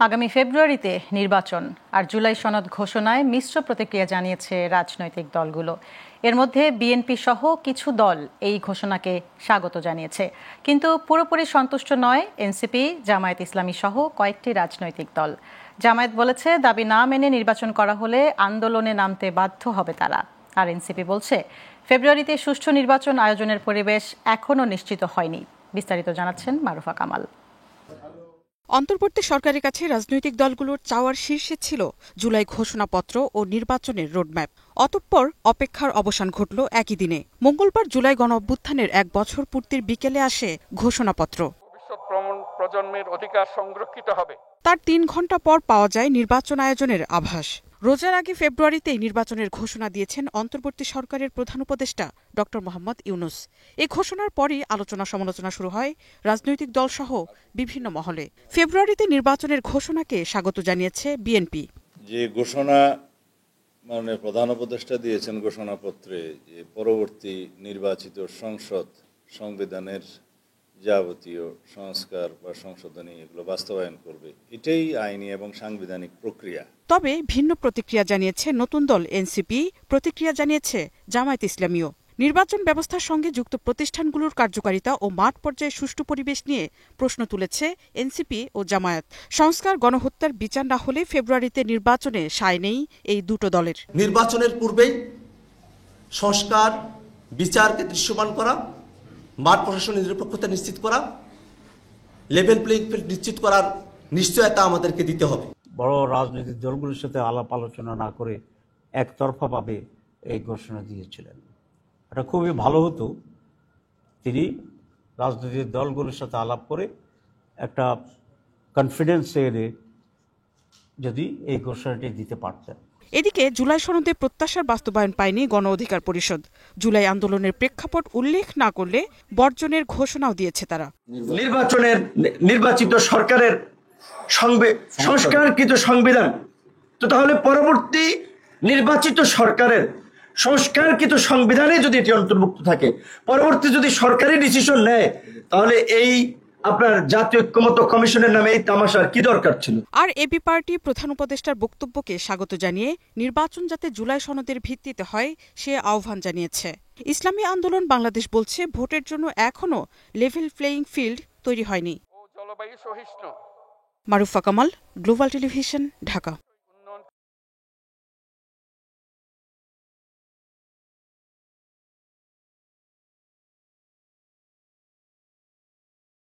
আগামী ফেব্রুয়ারিতে নির্বাচন আর জুলাই সনদ ঘোষণায় মিশ্র প্রতিক্রিয়া জানিয়েছে রাজনৈতিক দলগুলো। এর মধ্যে বিএনপি সহ কিছু দল এই ঘোষণাকে স্বাগত জানিয়েছে, কিন্তু পুরোপুরি সন্তুষ্ট নয় এনসিপি, জামায়াত ইসলামী সহ কয়েকটি রাজনৈতিক দল। জামায়াত বলেছে দাবি না মেনে নির্বাচন করা হলে আন্দোলনে নামতে বাধ্য হবে তারা। আর এনসিপি বলছে ফেব্রুয়ারিতে সুষ্ঠু নির্বাচন আয়োজনের পরিবেশ এখনও নিশ্চিত হয়নি। বিস্তারিত জানাচ্ছেন মারুফা কামাল। অন্তর্বর্তী সরকারের কাছে রাজনৈতিক দলগুলোর চাওয়ার শীর্ষে ছিল জুলাই ঘোষণাপত্র ও নির্বাচনের রোডম্যাপ। অতঃপর অপেক্ষার অবসান ঘটল একই দিনে। মঙ্গলবার জুলাই গণঅভ্যুত্থানের 1 বছর পূর্তির বিকেলে আসে ঘোষণাপত্র। ভবিষ্যৎ প্রজন্মের অধিকার সংরক্ষিত হবে। তার 3 ঘণ্টা পর পাওয়া যায় নির্বাচন আয়োজনের আভাস। রোজার আগে ফেব্রুয়ারিতেই নির্বাচনের ঘোষণা দিয়েছেন অন্তর্বর্তী সরকারের প্রধান উপদেষ্টা ড. মোহাম্মদ ইউনূস। এই ঘোষণার পরই আলোচনা সমালোচনা শুরু হয় রাজনৈতিক দলসহ বিভিন্ন মহলে। ফেব্রুয়ারিতে নির্বাচনের ঘোষণাকে স্বাগত জানিয়েছে বিএনপি। যে ঘোষণা মাননীয় প্রধান উপদেষ্টা দিয়েছেন ঘোষণাপত্রে, যে পরবর্তী নির্বাচিত সংসদ সংবিধানের যাবতীয় সংস্কার বা সংশোধনী এগুলো বাস্তবায়ন করবে, এটাই আইনি এবং সাংবিধানিক প্রক্রিয়া। তবে ভিন্ন প্রতিক্রিয়া জানিয়েছে নতুন দল এনসিপি, প্রতিক্রিয়া জানিয়েছে জামায়াত ইসলামীও। নির্বাচন ব্যবস্থার সঙ্গে যুক্ত প্রতিষ্ঠানগুলোর কার্যকারিতা ও মাঠ পর্যায়ে সুষ্ঠু পরিবেশ নিয়ে প্রশ্ন তুলেছে এনসিপি ও জামায়াত। সংস্কার, গণহত্যার বিচার না হলে ফেব্রুয়ারিতে নির্বাচনে সায় নেই এই দুটো দলের। নির্বাচনের পূর্বেই সংস্কার, বিচারকে দৃশ্যমান করা, মাঠ প্রশাসনের নিরপেক্ষতা নিশ্চিত করা, লেভেল প্লেইং ফিল্ড নিশ্চিত করার নিশ্চয়তা আমাদেরকে দিতে হবে। বড় রাজনৈতিক দলগুলোর সাথে আলাপ আলোচনা না করে একতরফাভাবে এই ঘোষণা দিয়েছিলেন। এটা খুবই ভালো হতো তিনি রাজনৈতিক দলগুলোর সাথে আলাপ করে একটা কনফিডেন্স এনে যদি এই ঘোষণাটি দিতে পারতেন। এদিকে জুলাই সনদে প্রত্যাশার বাস্তবায়ন পায়নি গণ অধিকার পরিষদ। জুলাই আন্দোলনের প্রেক্ষাপট উল্লেখ না করলে বর্জনের ঘোষণাও দিয়েছে তারা। নির্বাচনের নির্বাচিত সরকারের সংস্কারকৃত সংবিধান, তো তাহলে পরবর্তী নির্বাচিত সরকারের সংস্কারকৃত সংবিধানে যদি এটি অন্তর্ভুক্ত থাকে, পরবর্তী যদি সরকারি ডিসিশন নেয়, তাহলে এই আপনার জাতীয় ঐক্যমত্য কমিশনের নামে এই তামাশার কি দরকার ছিল? আর এবি পার্টি প্রধান উপদেষ্টার বক্তব্যকে স্বাগত জানিয়ে নির্বাচন যাতে জুলাই সনদের ভিত্তিতে হয় সে আহ্বান জানিয়েছে। ইসলামী আন্দোলন বাংলাদেশ বলছে ভোটের জন্য এখনও লেভেল প্লেইং ফিল্ড তৈরি হয়নি। জলবায়ু সহিষ্ণু। Marufa Kamal, global television, Dhaka.